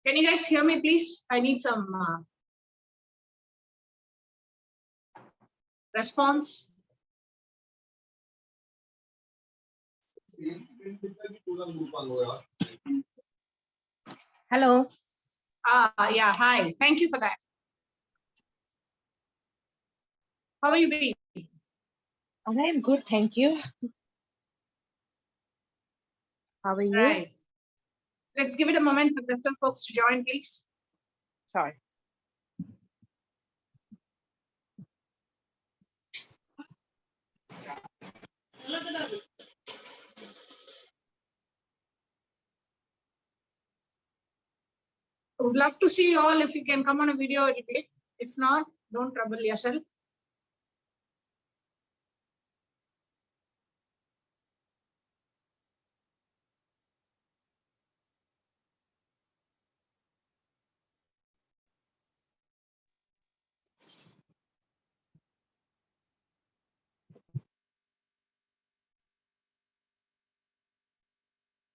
Can you guys hear me, please? I need some response. Hello. Yeah, hi. Thank you for that. How are you doing? I am good, thank you. How are you? Right. Let's give it a moment for the rest of folks to join, please. Sorry. I would love to see you all. If you can come on a video, it'll be great. If not, don't trouble yourself.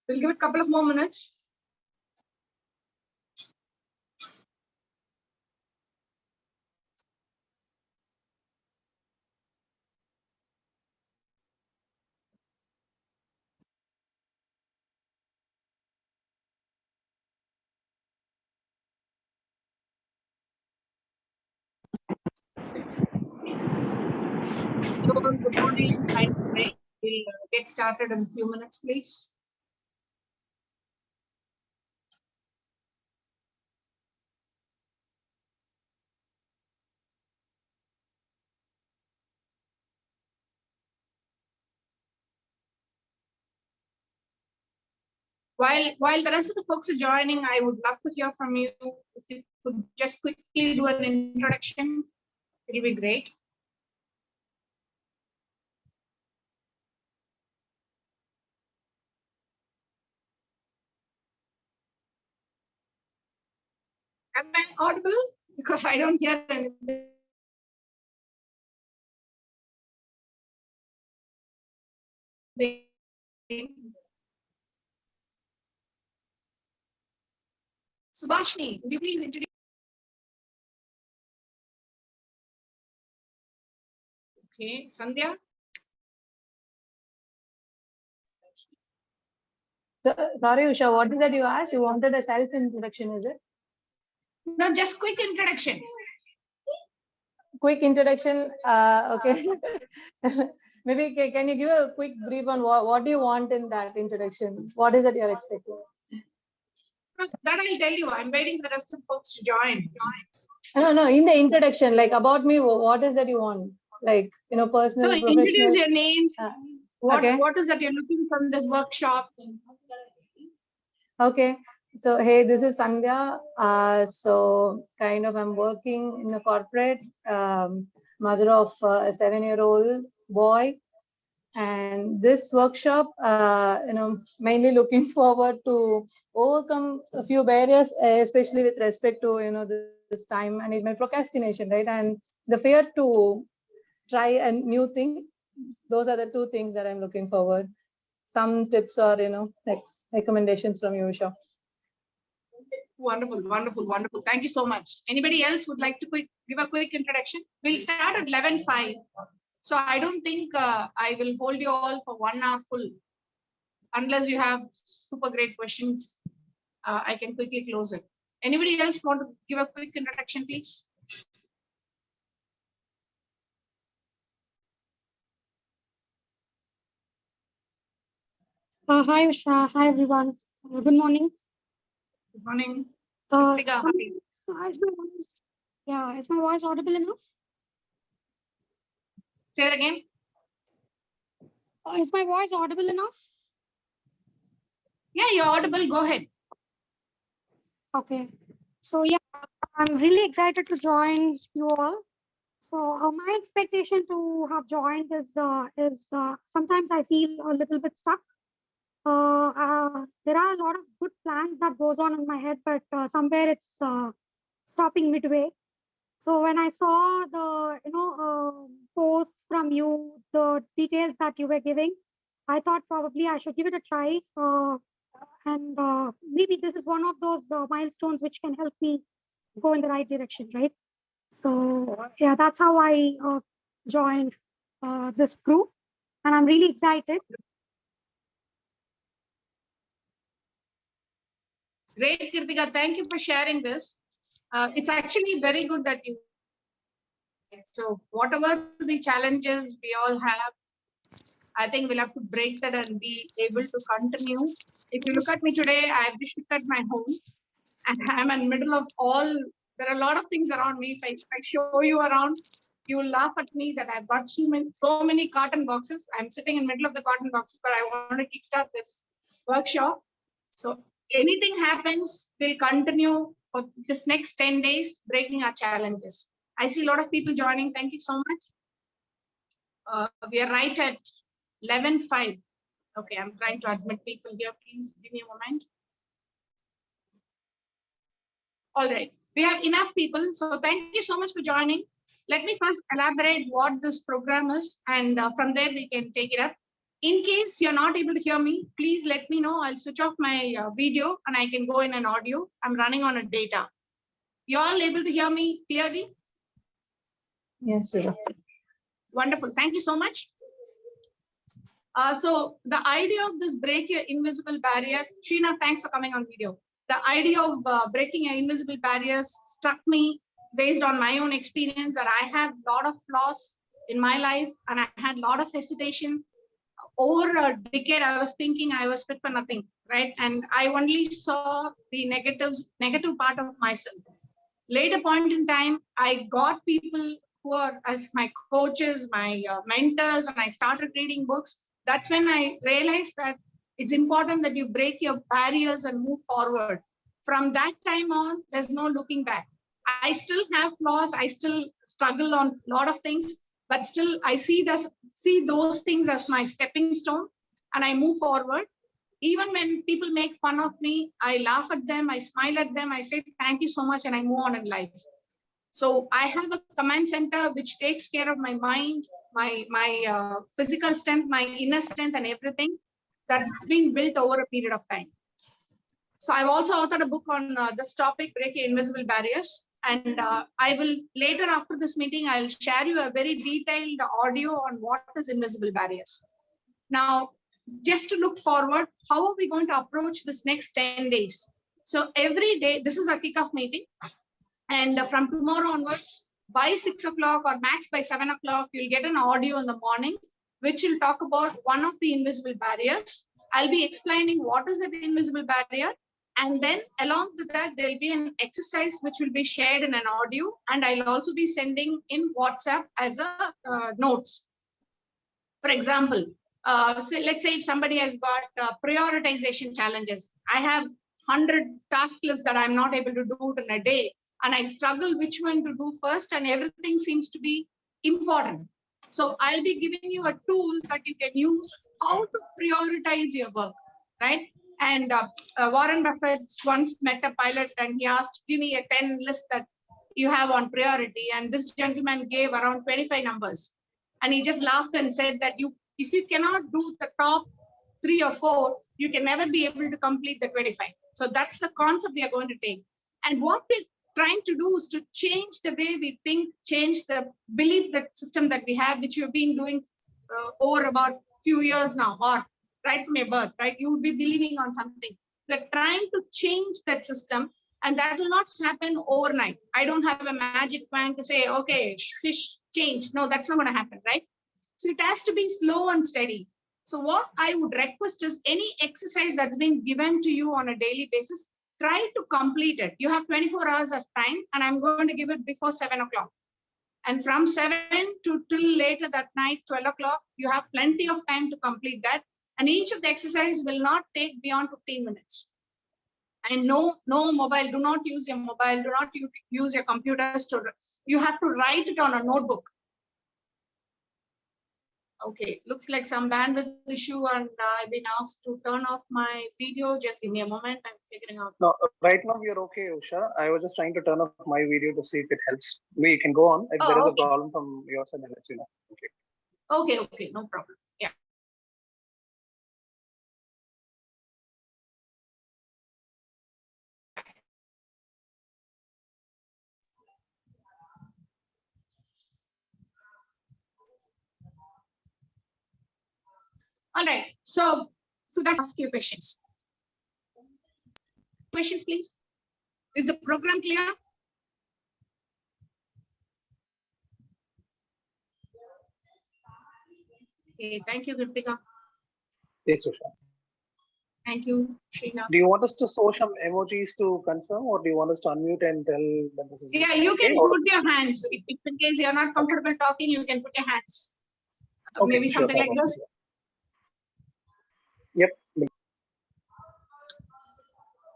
We'll give it a couple of more minutes. Good morning. We'll get started in a few minutes, please. While the rest of the folks are joining, I would love to hear from you. If you could just quickly do an introduction, it'll be great. Am I audible? Because I don't hear anything. Subhashini, would you please introduce? Okay, Sandhya. Sorry, Usha, what is that you asked? You wanted a self-introduction, is it? No, just quick introduction. Quick introduction, okay. Maybe can you give a quick brief on what do you want in that introduction? What is it you're expecting? That I'll tell you. I'm waiting for the rest of the folks to join. No, in the introduction, like about me, what is that you want? Like, personal, So professional? introduce your name. Okay. What is that you're looking from this workshop? Okay. So, hey, this is Sandhya. So kind of I'm working in a corporate, mother of a 7-year-old boy. And this workshop, mainly looking forward to overcome a few barriers, especially with respect to, this time management, procrastination, right? And the fear to try a new thing. Those are the two things that I'm looking forward. Some tips or, like recommendations from you, Usha. Wonderful, wonderful, wonderful. Thank you so much. Anybody else would like to give a quick introduction? We'll start at 11:05. So I don't think I will hold you all for 1 hour full. Unless you have super great questions, I can quickly close it. Anybody else want to give a quick introduction, please? Hi, Usha. Hi, everyone. Good morning. Good morning. Is my voice audible enough? Say it again. Is my voice audible enough? Yeah, you're audible. Go ahead. Okay. So yeah, I'm really excited to join you all. So my expectation to have joined is sometimes I feel a little bit stuck. There are a lot of good plans that goes on in my head, but somewhere it's stopping midway. So when I saw the posts from you, the details that you were giving, I thought probably I should give it a try. and maybe this is one of those milestones which can help me go in the right direction, right? So yeah, that's how I joined this group, and I'm really excited. Great, Kirtika. Thank you for sharing this. It's actually very good that you. So whatever the challenges we all have, I think we'll have to break that and be able to continue. If you look at me today, I've shifted my home and I'm in the middle of all, there are a lot of things around me. If I show you around, you will laugh at me that I've got so many carton boxes. I'm sitting in the middle of the carton boxes, but I want to kickstart this workshop. So anything happens, we'll continue for this next 10 days, breaking our challenges. I see a lot of people joining. Thank you so much. We are right at 11:05. Okay, I'm trying to admit people here. Please give me a moment. All right, we have enough people. So thank you so much for joining. Let me first elaborate what this program is, and from there we can take it up. In case you're not able to hear me, please let me know. I'll switch off my video and I can go in an audio. I'm running on a data. You all able to hear me clearly? Yes, Sudha. Wonderful. Thank you so much. So the idea of this break your invisible barriers, Sheena, thanks for coming on video. The idea of breaking your invisible barriers struck me based on my own experience that I have a lot of flaws in my life and I had a lot of hesitation. Over a decade, I was thinking I was fit for nothing, right? And I only saw the negative part of myself. Later point in time, I got people who are as my coaches, my mentors, and I started reading books. That's when I realized that it's important that you break your barriers and move forward. From that time on, there's no looking back. I still have flaws. I still struggle on a lot of things, but still I see those things as my stepping stone, and I move forward. Even when people make fun of me, I laugh at them, I smile at them, I say thank you so much, and I move on in life. So I have a command center which takes care of my mind, my physical strength, my inner strength, and everything that's been built over a period of time. So I've also authored a book on this topic, breaking invisible barriers. And I will later after this meeting, I'll share you a very detailed audio on what is invisible barriers. Now, just to look forward, how are we going to approach this next 10 days? So every day, this is a kickoff meeting. And from tomorrow onwards, by 6 o'clock or max by 7 o'clock, you'll get an audio in the morning, which will talk about one of the invisible barriers. I'll be explaining what is an invisible barrier. And then along with that, there'll be an exercise which will be shared in an audio. And I'll also be sending in WhatsApp as a notes. For example, let's say if somebody has got prioritization challenges, I have 100 task lists that I'm not able to do in a day, and I struggle which one to do first, and everything seems to be important. So I'll be giving you a tool that you can use how to prioritize your work, right? And Warren Buffett once met a pilot and he asked, give me a 10 list that you have on priority. And this gentleman gave around 25 numbers. And he just laughed and said that if you cannot do the top 3 or 4, you can never be able to complete the 25. So that's the concept we are going to take. And what we're trying to do is to change the way we think, change the belief that system that we have, which you've been doing over about few years now, or right from your birth, right? You would be believing on something. We're trying to change that system, and that will not happen overnight. I don't have a magic wand to say, okay, fish change. No, that's not going to happen, right? So it has to be slow and steady. So what I would request is any exercise that's been given to you on a daily basis, try to complete it. You have 24 hours of time, and I'm going to give it before 7 o'clock. And from 7 to till later that night, 12 o'clock, you have plenty of time to complete that. And each of the exercise will not take beyond 15 minutes. And no mobile, do not use your mobile, do not use your computers you have to write it on a notebook. Okay, looks like some bandwidth issue, and I've been asked to turn off my video. Just give me a moment, I'm figuring out. No, right now we are okay, Usha. I was just trying to turn off my video to see if it helps. We can go on. If there is a problem from your side, I'll let you know. Okay, no problem. Yeah. All right. So that's ask you questions. Questions, please. Is the program clear? Okay, thank you, Kritika. Yes, Usha. Thank you, Sheena. Do you want us to show some emojis to confirm, or do you want us to unmute and tell that this is Yeah, you okay? can Or put your hands. If in case you're not comfortable talking, you can put your hands. okay, Maybe sure, something like this. Yep.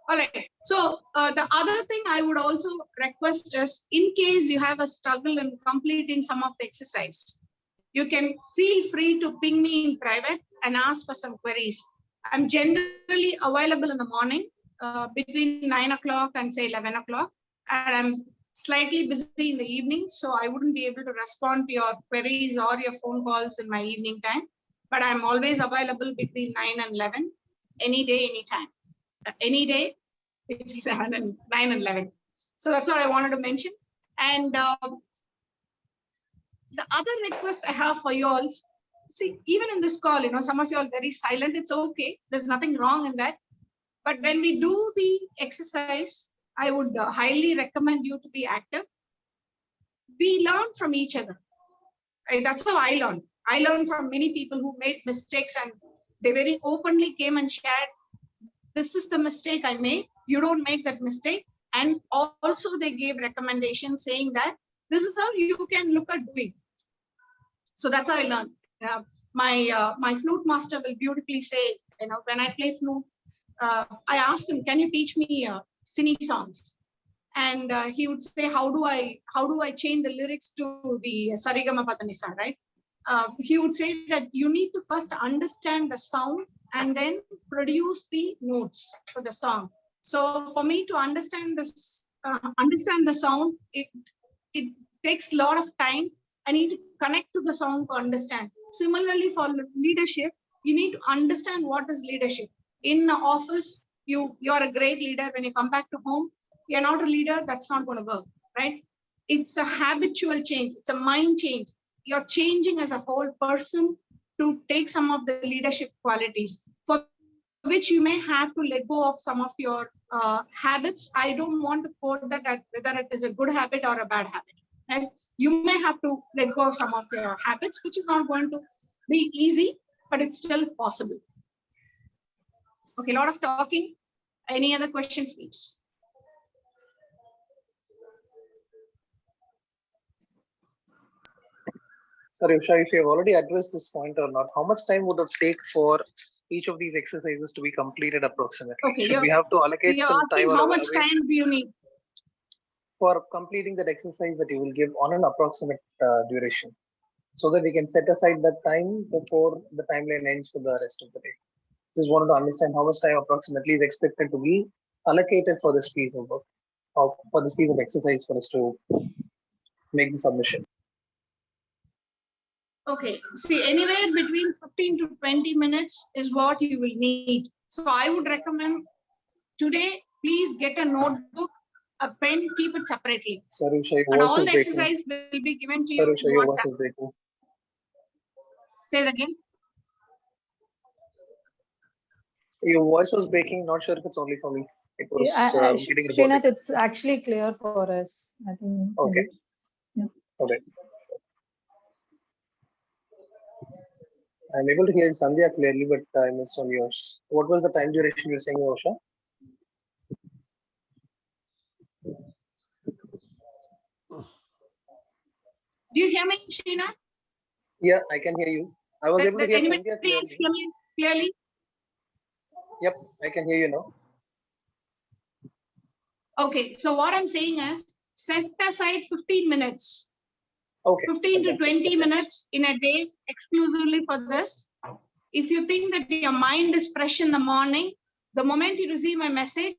All right. So the other thing I would also request is, in case you have a struggle in completing some of the exercise, you can feel free to ping me in private and ask for some queries. I'm generally available in the morning between 9 o'clock and say 11 o'clock. And I'm slightly busy in the evening, so I wouldn't be able to respond to your queries or your phone calls in my evening time. But I'm always available between 9 and 11, any day, anytime. Any day between 9 and 11. So that's what I wanted to mention. And the other request I have for you all, see, even in this call, some of you are very silent. It's okay. There's nothing wrong in that. But when we do the exercise, I would highly recommend you to be active. We learn from each other. Right? That's how I learned. I learned from many people who made mistakes, and they very openly came and shared, this is the mistake I made. You don't make that mistake. And also they gave recommendations saying that this is how you can look at doing. So that's how I learned. My flute master will beautifully say, when I play flute, I asked him, can you teach me cine songs? And he would say, how do I change the lyrics to the Sarigama Patanisa, right? He would say that you need to first understand the sound and then produce the notes for the song. So for me to understand this, understand the sound, it takes a lot of time. I need to connect to the song to understand. Similarly, for leadership, you need to understand what is leadership. In the office, you're a great leader. When you come back to home, you're not a leader. That's not going to work, right? It's a habitual change. It's a mind change. You're changing as a whole person to take some of the leadership qualities, for which you may have to let go of some of your habits. I don't want to quote that as whether it is a good habit or a bad habit. And you may have to let go of some of your habits, which is not going to be easy, but it's still possible. Okay, a lot of talking. Any other questions, please? Sorry, Usha, if you have already addressed this point or not, how much time would it take for each of these exercises to be completed approximately? Okay, should we have to allocate you're some asking time how or much away time do you need? for completing that exercise that you will give on an approximate duration, so that we can set aside that time before the timeline ends for the rest of the day? Just wanted to understand how much time approximately is expected to be allocated for this piece of work, or for this piece of exercise for us to make the submission. Okay, see, anywhere between 15 to 20 minutes is what you will need. So I would recommend today, please get a notebook, a pen, keep it separately. Sorry, Usha, your And voice all is the breaking. exercise will be given to you Sorry, in Usha, your voice WhatsApp. is breaking. Say it again. Your voice was breaking. Not sure if it's only for me. It was getting robotic. Srinath, it's actually clear for us. I think. Okay. Maybe. Yeah. Okay. I'm able to hear Sandhya clearly, but I missed on yours. What was the time duration you were saying, Usha? Do you hear me, Sheena? Yeah, I can hear you. I was able to hear Anybody Sandhya else clearly. hear me clearly? Yep, I can hear you now. Okay, so what I'm saying is set aside 15 minutes. Okay. 15 to fantastic. 20 minutes in a day exclusively for this. If you think that your mind is fresh in the morning, the moment you receive my message,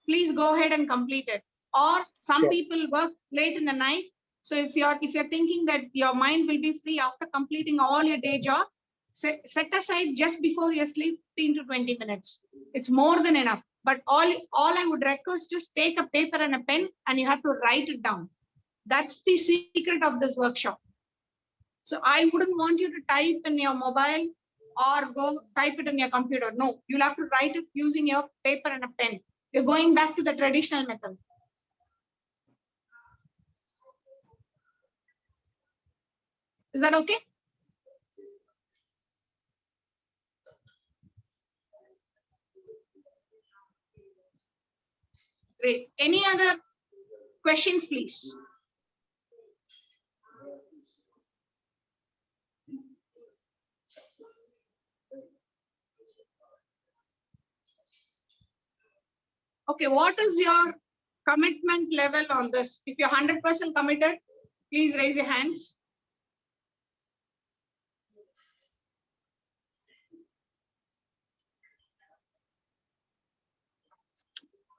please go ahead and complete it. Or some Sure. people work late in the night. So if you're thinking that your mind will be free after completing all your day job, set aside just before you sleep 15 to 20 minutes. It's more than enough. But all I would request, just take a paper and a pen and you have to write it down. That's the secret of this workshop. So I wouldn't want you to type in your mobile or go type it on your computer. No, you'll have to write it using your paper and a pen. You're going back to the traditional method. Is that okay? Great. Any other questions, please? Okay, what is your commitment level on this? If you're 100% committed, please raise your hands.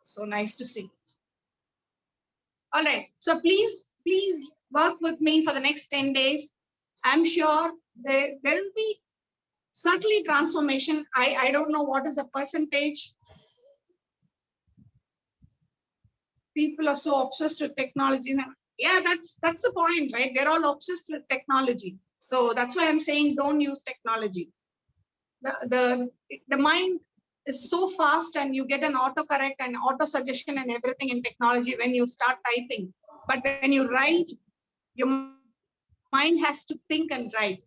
So nice to see. All right. So please work with me for the next 10 days. I'm sure there will be certainly transformation. I don't know what is the percentage. People are so obsessed with technology now. Yeah, that's the point, right? They're all obsessed with technology. So that's why I'm saying don't use technology. The mind is so fast, and you get an autocorrect and auto suggestion and everything in technology when you start typing. But when you write, your mind has to think and write.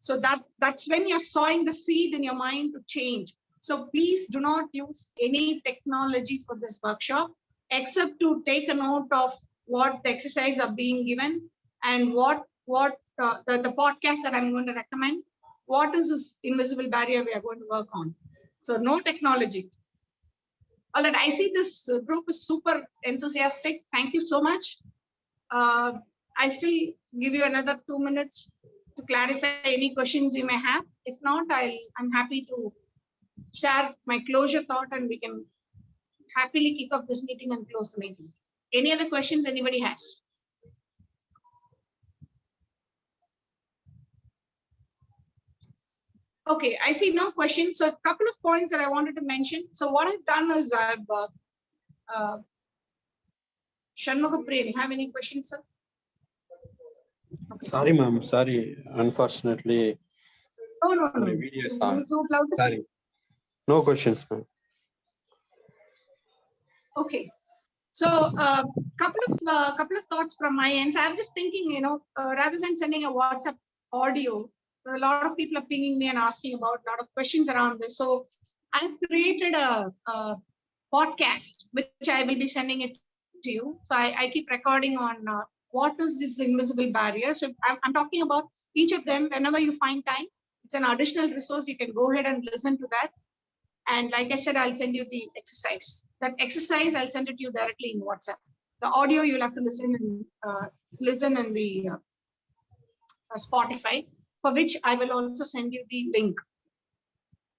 So that's when you're sowing the seed in your mind to change. So please do not use any technology for this workshop, except to take a note of what the exercises are being given and what the podcast that I'm going to recommend. What is this invisible barrier we are going to work on? So no technology. All right, I see this group is super enthusiastic. Thank you so much. I still give you another 2 minutes to clarify any questions you may have. If not, I'm happy to share my closure thought, and we can happily kick off this meeting and close the meeting. Any other questions anybody has? Okay, I see no questions. So a couple of points that I wanted to mention. So what I've done is I've Shanmugapriya, you have any questions, sir? Sorry, ma'am. Sorry. Unfortunately, No. my video is on. You would love to- Sorry. No questions, ma'am. Okay. So couple of thoughts from my end. So I'm just thinking, rather than sending a WhatsApp audio, a lot of people are pinging me and asking about a lot of questions around this. So I've created a podcast, which I will be sending it to you. So I keep recording on what is this invisible barrier. So I'm talking about each of them whenever you find time. It's an additional resource. You can go ahead and listen to that. And like I said, I'll send you the exercise. That exercise, I'll send it to you directly in WhatsApp. The audio, you'll have to listen in the Spotify, for which I will also send you the link.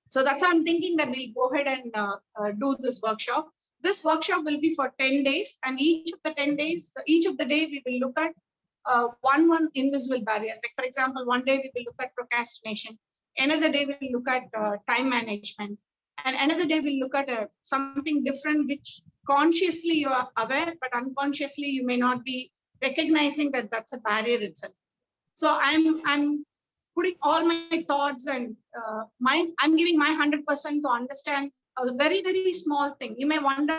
So that's how I'm thinking that we'll go ahead and do this workshop. This workshop will be for 10 days, and each of the 10 days, each of the day, we will look at one invisible barriers. Like for example, one day we will look at procrastination. Another day we will look at time management. And another day we'll look at something different, which consciously you are aware, but unconsciously you may not be recognizing that that's a barrier itself. So I'm putting all my thoughts and I'm giving my 100% to understand a very, very small thing. You may wonder,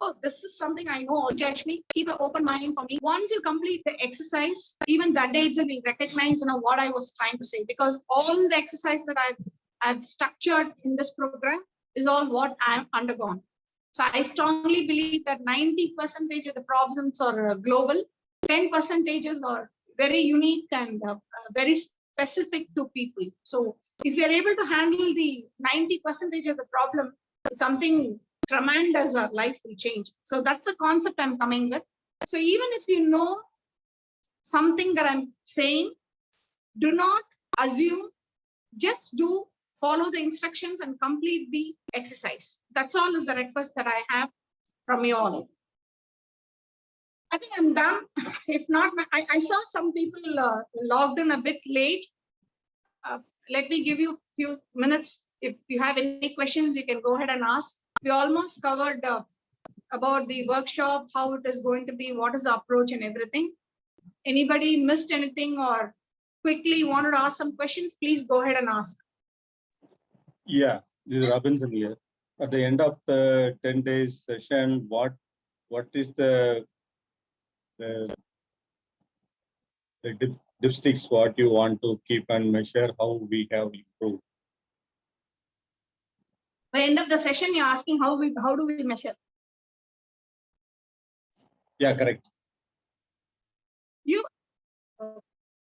oh, this is something I know. Judge me, keep an open mind for me. Once you complete the exercise, even that day itself will recognize, what I was trying to say, because all the exercise that I've structured in this program is all what I've undergone. So I strongly believe that 90% of the problems are global, 10% are very unique and very specific to people. So if you're able to handle the 90% of the problem, it's something tremendous, our life will change. So that's a concept I'm coming with. So even if you know something that I'm saying, do not assume, just follow the instructions and complete the exercise. That's all is the request that I have from you all. I think I'm done. If not, I saw some people logged in a bit late. Let me give you a few minutes. If you have any questions, you can go ahead and ask. We almost covered about the workshop, how it is going to be, what is the approach and everything. Anybody missed anything or quickly wanted to ask some questions, please go ahead and ask. Yeah, this is Robinson here. At the end of the 10 days session, what is the dipsticks what you want to keep and measure how we have improved? By the end of the session, you're asking how do we measure? Yeah, correct.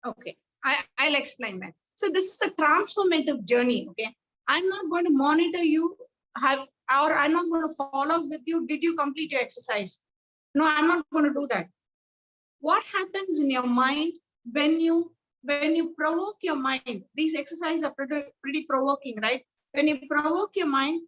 Okay, I'll explain that. So this is a transformative journey. Okay, I'm not going to monitor you, or I'm not going to follow up with you. Did you complete your exercise? No, I'm not going to do that. What happens in your mind when you provoke your mind? These exercises are pretty provoking, right? When you provoke your mind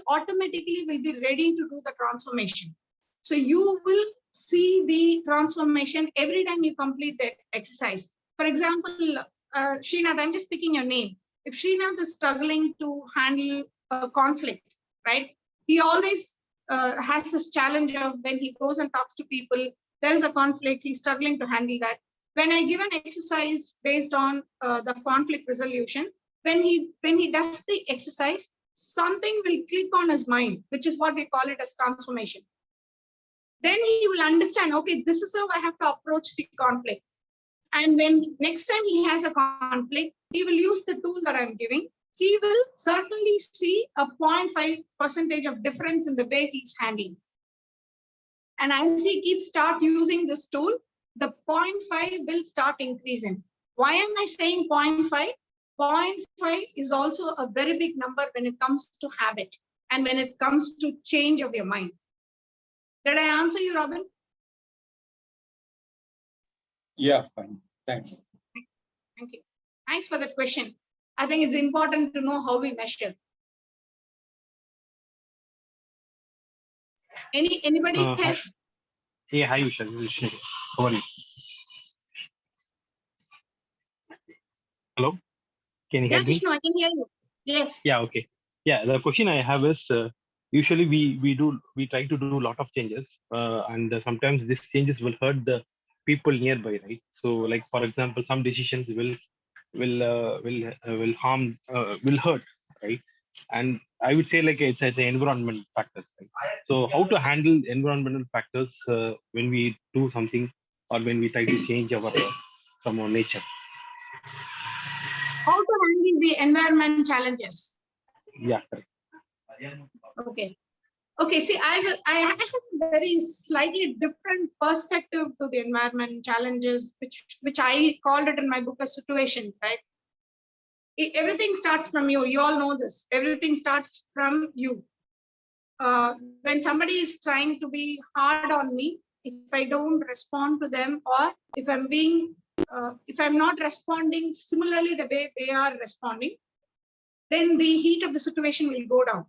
automatically will be ready to do the transformation. So you will see the transformation every time you complete that exercise. For example, Srinath, I'm just picking your name. If Srinath is struggling to handle a conflict, right? He always has this challenge of when he goes and talks to people, there is a conflict, he's struggling to handle that. When I give an exercise based on the conflict resolution, when he does the exercise, something will click on his mind, which is what we call it as transformation. Then he will understand, okay, this is how I have to approach the conflict. And when next time he has a conflict, he will use the tool that I'm giving. He will certainly see a 0.5% of difference in the way he's handling. And as he start using this tool, the 0.5 will start increasing. Why am I saying 0.5? 0.5 is also a very big number when it comes to habit and when it comes to change of your mind. Did I answer you, Robin? Yeah, fine. Thanks. Thank you. Thanks for that question. I think it's important to know how we measure. Anybody has? Yeah, hi, Vishal. How are you? Hello? Can you Yeah, hear me? Vishnu, I can hear you. Yes. Yeah, okay. Yeah, the question I have is usually we try to do a lot of changes and sometimes these changes will hurt the people nearby, right? So like, for example, some decisions will harm, will hurt, right? And I would say like it's environmental factors, right? So how to handle environmental factors when we do something or when we try to change from our nature? How to handle the environment challenges? Yeah, correct. Okay. Okay, see, I have a very slightly different perspective to the environment challenges, which I called it in my book as situations, right? Everything starts from you. You all know this. Everything starts from you. When somebody is trying to be hard on me, if I don't respond to them, or if I'm not responding similarly the way they are responding, then the heat of the situation will go down.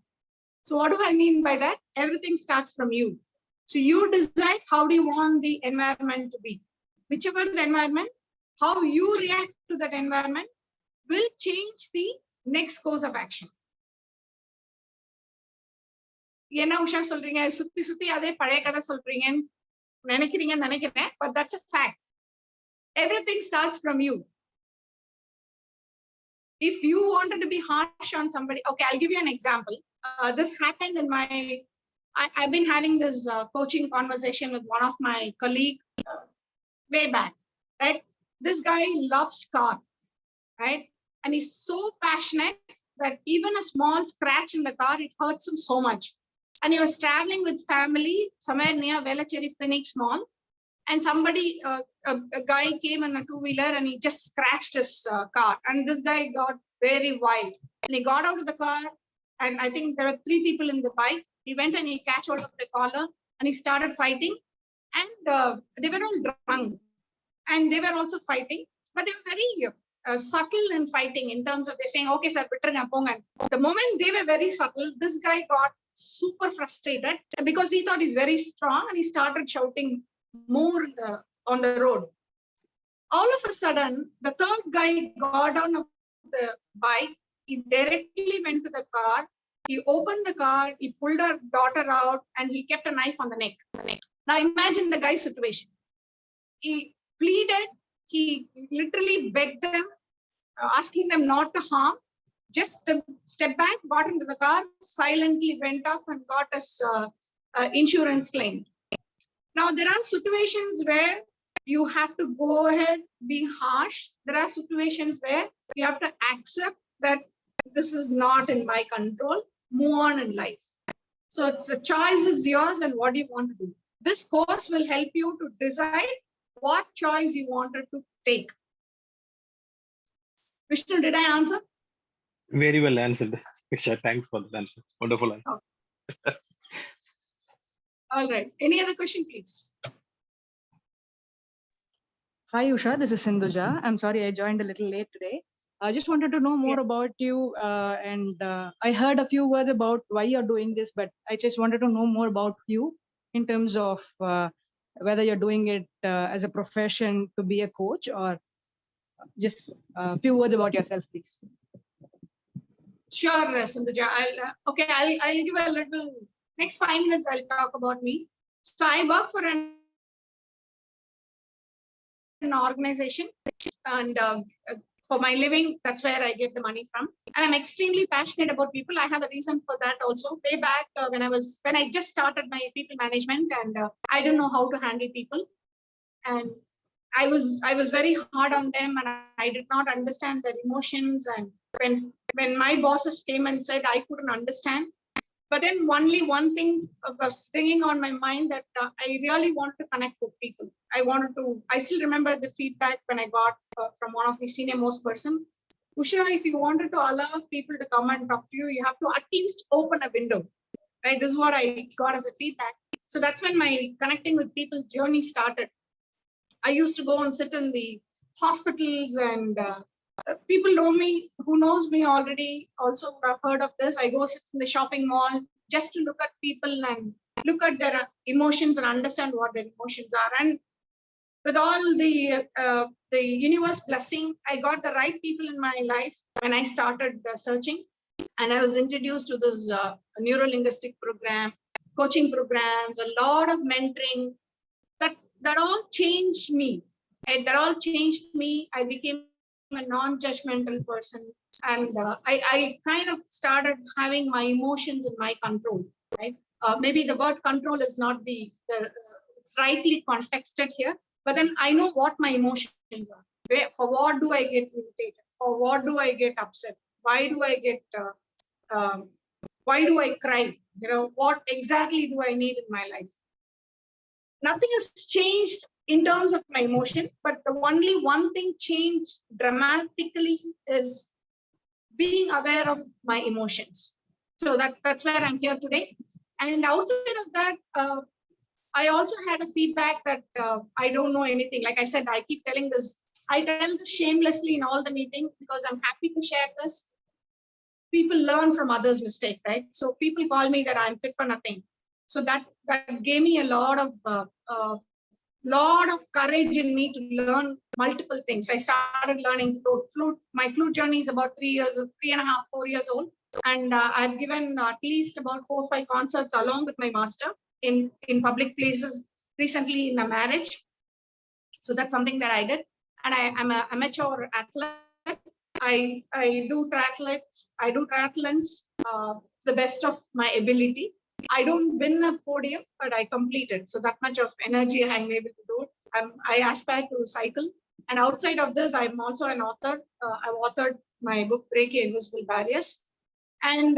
So what do I mean by that? Everything starts from you. So you decide how do you want the environment to be. Whichever the environment, how you react to that environment will change the next course of action. என்ன உஷா சொல்றீங்க சுத்தி சுத்தி அதே பழைய கதை சொல்றீங்கன்னு நினைக்கிறேன், but that's a fact. Everything starts from you. If you wanted to be harsh on somebody, okay, I'll give you an example. This happened in I've been having this coaching conversation with one of my colleagues way back, right? This guy loves car, right? And he's so passionate that even a small scratch in the car, it hurts him so much. And he was traveling with family somewhere near Velachery Phoenix Mall. And somebody, a guy came in a two-wheeler and he just scratched his car. And this guy got very wild. And he got out of the car. And I think there were 3 people in the bike. He went and he catch hold of the collar and he started fighting. And they were all drunk. And they were also fighting. But they were very subtle in fighting in terms of they saying, okay, sir, the moment they were very subtle, this guy got super frustrated because he thought he's very strong and he started shouting more on the road. All of a sudden, the third guy got down of the bike. He directly went to the car He opened the car, he pulled her daughter out, and he kept a knife on the neck. Now imagine the guy's situation. He pleaded, he literally begged them, asking them not to harm, just step back, got into the car, silently went off and got his insurance claim. Now, there are situations where you have to go ahead, be harsh. There are situations where you have to accept that this is not in my control, move on in life. So it's a choice is yours and what do you want to do. This course will help you to decide what choice you wanted to take. Vishnu, did I answer? Very well answered, Isha. Thanks for the answer. Wonderful answer. Oh. All right. Any other question, please? Hi, Usha. This is Sindhuja. I'm sorry I joined a little late today. I just wanted to know more about you. And I heard a few words about why you're doing this, but I just wanted to know more about you in terms of whether you're doing it as a profession to be a coach, or just a few words about yourself, please. Sure, Sindhuja. I'll give a little, next 5 minutes, I'll talk about me. So I work for an organization, and for my living, that's where I get the money from. And I'm extremely passionate about people. I have a reason for that also. Way back when I just started my people management, and I didn't know how to handle people. And I was very hard on them, and I did not understand their emotions. And when my bosses came and said I couldn't understand, but then only one thing was ringing on my mind, that I really wanted to connect with people. I still remember the feedback when I got from one of the senior most person. Usha, if you wanted to allow people to come and talk to you, you have to at least open a window, right? This is what I got as a feedback. So that's when my connecting with people journey started. I used to go and sit in the hospitals, and people know me, who knows me already also would have heard of this. I go sit in the shopping mall just to look at people and look at their emotions and understand what their emotions are. And with all the universe blessing, I got the right people in my life when I started searching. And I was introduced to this neuro-linguistic program, coaching programs, a lot of mentoring. That all changed me. Right? That all changed me. I became a non-judgmental person, and I kind of started having my emotions in my control. Right? Maybe the word control is not the rightly contexted here, but then I know what my emotions are. For what do I get irritated? For what do I get upset? Why do I get? Why do I cry? What exactly do I need in my life? Nothing has changed in terms of my emotion, but the only one thing changed dramatically is being aware of my emotions. So that's where I'm here today. And outside of that, I also had a feedback that I don't know anything. Like I said, I keep telling this. I tell this shamelessly in all the meetings because I'm happy to share this. People learn from others' mistake, right? So people call me that I'm fit for nothing. So that gave me a lot of courage in me to learn multiple things. I started learning flute. My flute journey is about 3 years, 3.5, 4 years old. And I've given at least about 4 or 5 concerts along with my master in public places, recently in a marriage. So that's something that I did. And I'm an amateur athlete. I do triathlons the best of my ability. I don't win a podium, but I complete it. So that much of energy I'm able to do it. I aspire to cycle. And outside of this, I'm also an author. I've authored my book, Break Your Invisible Barriers. And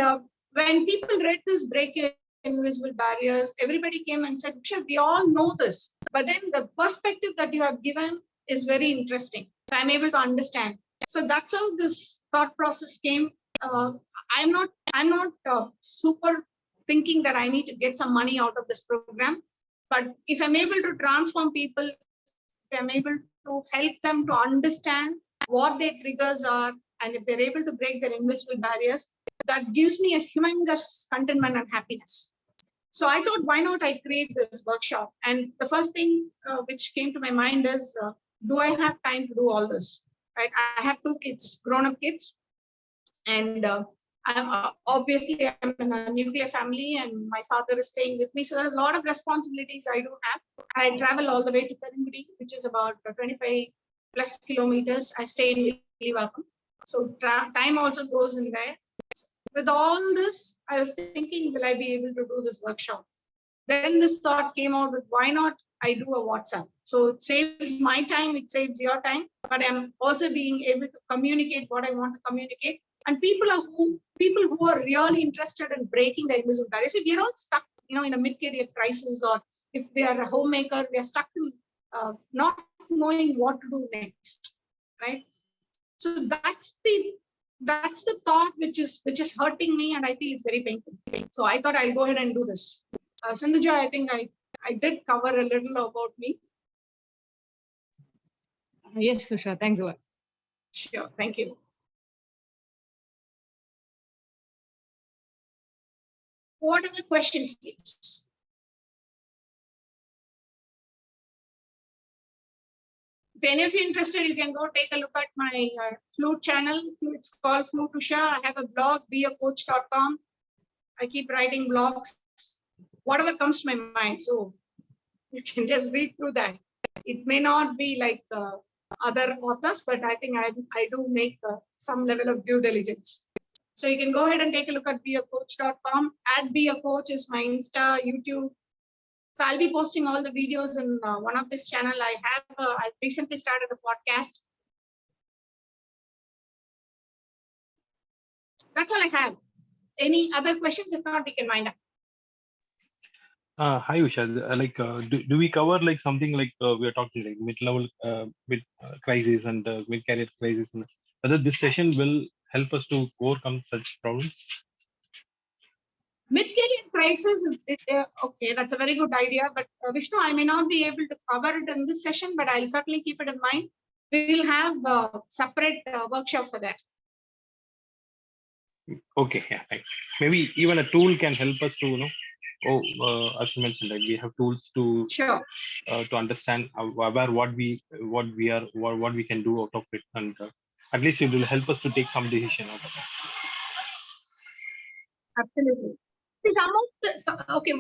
when people read this Break Your Invisible Barriers, everybody came and said, "Sure, we all know this, but then the perspective that you have given is very interesting." So I'm able to understand. So that's how this thought process came. I'm not super thinking that I need to get some money out of this program, but if I'm able to transform people, if I'm able to help them to understand what their triggers are, and if they're able to break their invisible barriers, that gives me a humongous contentment and happiness. So I thought, why not I create this workshop? And the first thing which came to my mind is, do I have time to do all this? Right? I have 2 kids, grown-up kids, and Obviously I'm in a nuclear family and my father is staying with me. So there's a lot of responsibilities I do have. I travel all the way to Perumgudi, which is about 25 plus kilometers. I stay in Vilivakkam. So time also goes in there. With all this, I was thinking, will I be able to do this workshop? Then this thought came out with, why not I do a WhatsApp? So it saves my time, it saves your time, but I'm also being able to communicate what I want to communicate. And people who are really interested in breaking the invisible barriers. If we're all stuck, in a mid-career crisis, or if we are a homemaker, we are stuck in not knowing what to do next, right? So that's the thought which is hurting me, and I feel it's very painful. So I thought I'll go ahead and do this. Sindhuja, I think I did cover a little about me. Yes, Susha, thanks a lot. Sure, thank you. What are the questions, please? If any of you interested, you can go take a look at my flute channel. It's called Flute Usha. I have a blog, beacoach.com. I keep writing blogs, whatever comes to my mind. So you can just read through that. It may not be like other authors, but I think I do make some level of due diligence. So you can go ahead and take a look at beacoach.com. @beacoach is my Insta, YouTube. So I'll be posting all the videos in one of this channel. I recently started a podcast. That's all I have. Any other questions? If not, we can wind up. Hi Usha, do we cover like something like we are talking like mid-level crisis and mid-career crisis, and whether this session will help us to overcome such problems? Mid-career crisis, okay, that's a very good idea. But Vishnu, I may not be able to cover it in this session, but I'll certainly keep it in mind. We will have a separate workshop for that. Okay, yeah, thanks. Maybe even a tool can help us to as you mentioned, like we have tools to Sure. To understand what we can do out of it, and at least it will help us to take some decision out of it. Absolutely. Okay,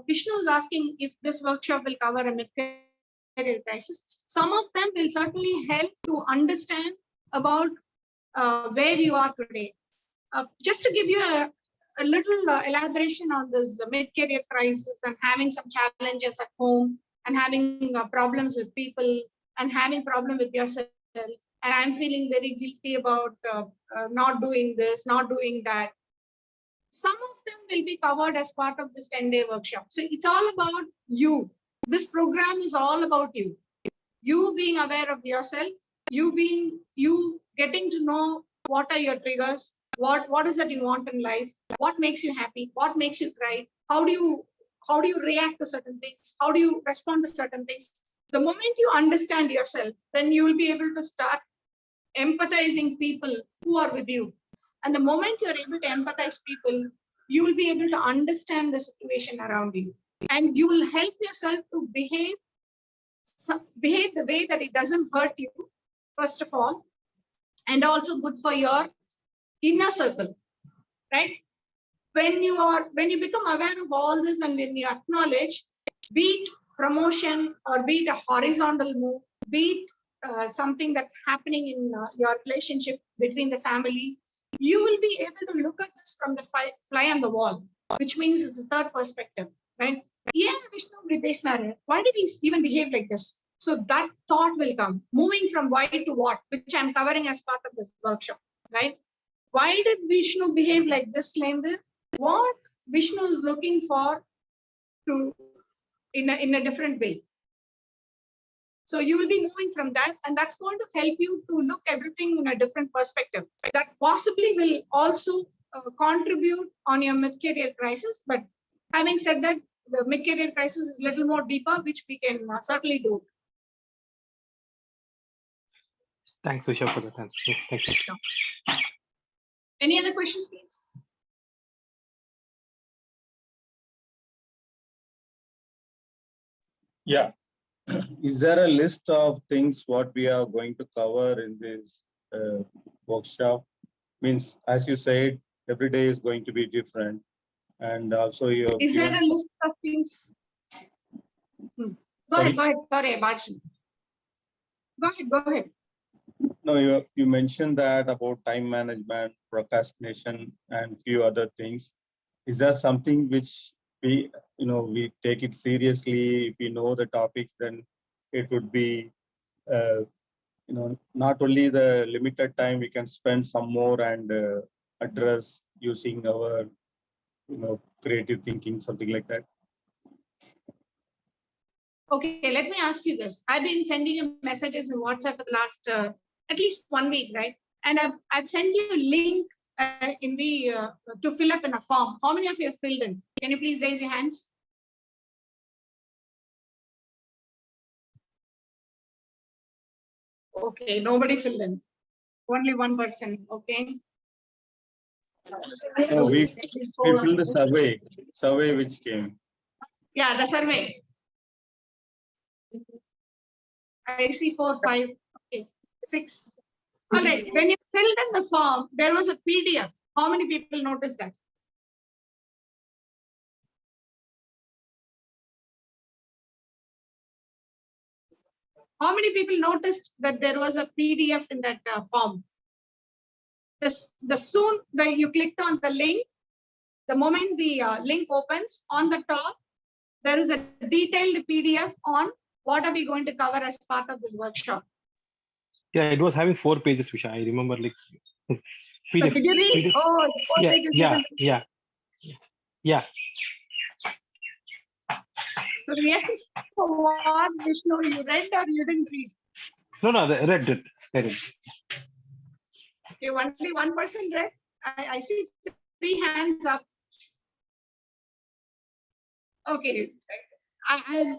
Vishnu is asking if this workshop will cover a mid-career crisis. Some of them will certainly help to understand about where you are today. Just to give you a little elaboration on this mid-career crisis and having some challenges at home and having problems with people and having problem with yourself. And I'm feeling very guilty about not doing this, not doing that. Some of them will be covered as part of this 10-day workshop. So it's all about you. This program is all about you. You being aware of yourself, you getting to know what are your triggers, what is it you want in life, what makes you happy, what makes you cry, how do you react to certain things, how do you respond to certain things. The moment you understand yourself, then you will be able to start empathizing people who are with you. And the moment you're able to empathize people, you will be able to understand the situation around you. And you will help yourself to behave the way that it doesn't hurt you, first of all, and also good for your inner circle, right? When you become aware of all this and when you acknowledge, be it promotion or be it a horizontal move, be it something that's happening in your relationship between the family, you will be able to look at this from the fly on the wall, which means it's a third perspective, right? Yeah, Vishnu, why did he even behave like this? So that thought will come, moving from why to what, which I'm covering as part of this workshop, right? Why did Vishnu behave like this, Lender? What Vishnu is looking for to in a different way. So you will be moving from that, and that's going to help you to look everything in a different perspective. That possibly will also contribute on your mid-career crisis. But having said that, the mid-career crisis is a little more deeper, which we can certainly do. Thanks, Usha, for the answer. Thank you. Any other questions, please? Yeah. Is there a list of things what we are going to cover in this workshop? Means, as you said, every day is going to be different. And also you Is there a list of things? Go Sorry? ahead. Sorry, Bhajan. Go ahead. No, you mentioned that about time management, procrastination, and few other things. Is there something which we take it seriously? If we know the topics, then it would be not only the limited time, we can spend some more and address using our creative thinking, something like that. Okay, let me ask you this. I've been sending you messages in WhatsApp for the last at least 1 week, right? And I've sent you a link in the to fill up in a form. How many of you have filled in? Can you please raise your hands? Okay, nobody filled in. Only one person. Okay. No, we filled the survey which came. Yeah, the survey. I see 4, 5, okay, 6. All right. When you filled in the form, there was a PDF. How many people noticed that? How many people noticed that there was a PDF in that form? You clicked on the link, the moment the link opens, on the top, there is a detailed PDF on what are we going to cover as part of this workshop. Yeah, it was having 4 pages, Visha. I remember like. So did you read? PDF. Oh, it's 4 Yeah, pages. yeah. So yes, for what, Vishnu, you read or you didn't read? No, I read it. I read. Okay, only one person read. I see 3 hands up. Okay,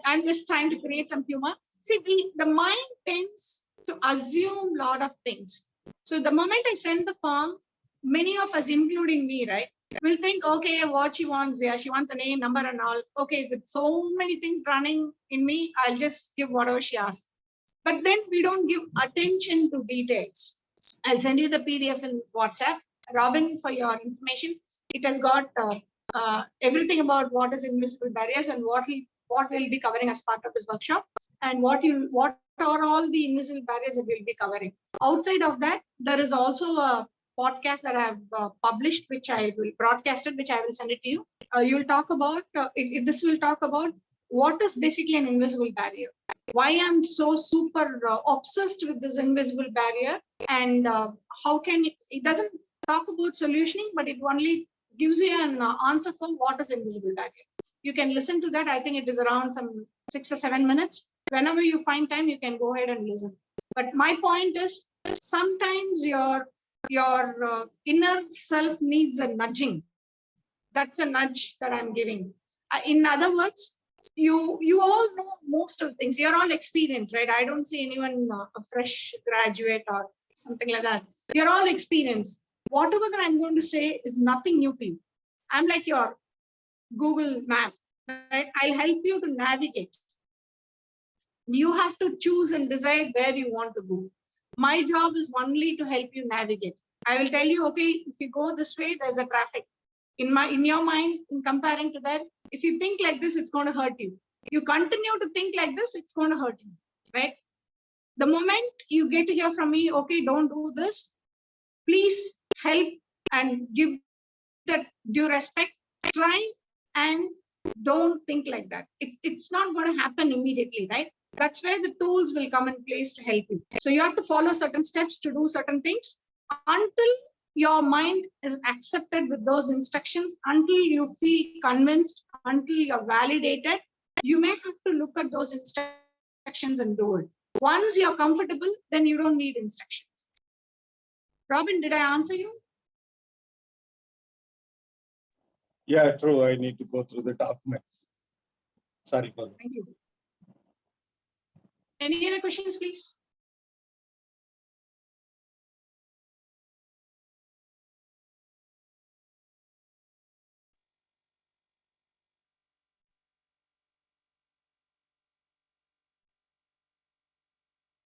I'm just trying to create some humor. See, the mind tends to assume a lot of things. So the moment I send the form, many of us, including me, right, will think, okay, what she wants, yeah, she wants a name, number and all. Okay, with so many things running in me, I'll just give whatever she asks. But then we don't give attention to details. I'll send you the PDF in WhatsApp. Robin, for your information, it has got everything about what is invisible barriers and what we'll be covering as part of this workshop, and what are all the invisible barriers that we'll be covering. Outside of that, there is also a podcast that I have published, which I will broadcast it, which I will send it to you. You'll talk about this will talk about what is basically an invisible barrier, why I'm so super obsessed with this invisible barrier, and how can it doesn't talk about solutioning, but it only gives you an answer for what is invisible barrier. You can listen to that. I think it is around some 6 or 7 minutes. Whenever you find time, you can go ahead and listen. But my point is, sometimes your inner self needs a nudging. That's a nudge that I'm giving. In other words, you all know most of things. You're all experienced, right? I don't see anyone a fresh graduate or something like that. You're all experienced. Whatever that I'm going to say is nothing new to you. I'm like your Google map, right? I'll help you to navigate. You have to choose and decide where you want to go. My job is only to help you navigate. I will tell you, okay, if you go this way, there's a traffic. In your mind, in comparing to that, if you think like this, it's going to hurt you. You continue to think like this, it's going to hurt you, right? The moment you get to hear from me, okay, don't do this, please help and give that due respect. Try and don't think like that. It's not going to happen immediately, right? That's where the tools will come in place to help you. So you have to follow certain steps to do certain things until your mind is accepted with those instructions, until you feel convinced, until you're validated. You may have to look at those instructions and do it. Once you're comfortable, then you don't need instructions. Robin, did I answer you? Yeah, true. I need to go through the document. Sorry for that. Thank you. Any other questions, please?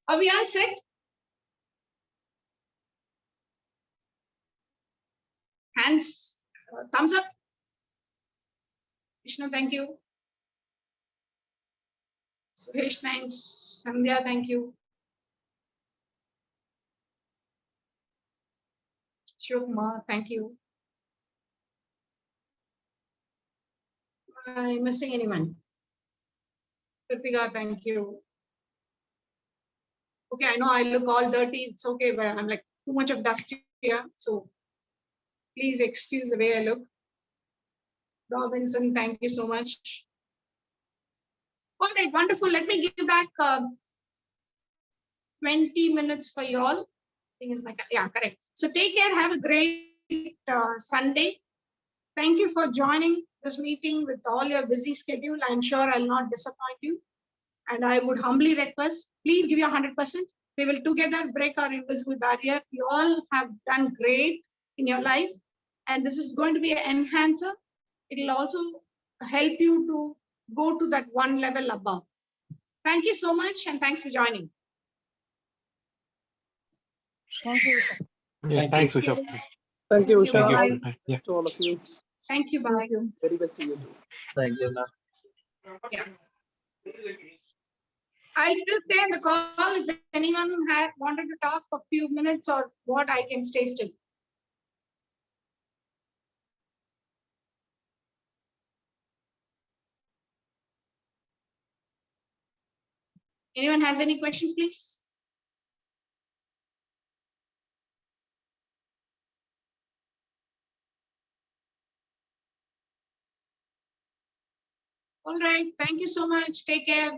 Are we all set? hands, thumbs up. Vishnu, thank you. Suresh, thanks. Sandhya, thank you. Shukma, thank you. Am I missing anyone? Kritika, thank you. Okay, I know I look all dirty. It's okay, but I'm like too much of dust here. So please excuse the way I look. Robinson, thank you so much. All right, wonderful. Let me give back 20 minutes for you all. I think is my, yeah, correct. So take care. Have a great Sunday. Thank you for joining this meeting with all your busy schedule. I'm sure I'll not disappoint you. And I would humbly request, please give your 100%. We will together break our invisible barrier. You all have done great in your life. And this is going to be an enhancer. It will also help you to go to that one level above. Thank you so much. And thanks for joining. Thank you. Yeah, thanks, Usha. Thank you, Thank you. Usha. Bye. Yeah. To all of you. Thank you. Bye. Thank you. Very best to you too. Thank you, ma'am. Yeah. I'll just stay on the call. If anyone had wanted to talk for a few minutes or what, I can stay still. Anyone has any questions, please? All right. Thank you so much. Take care.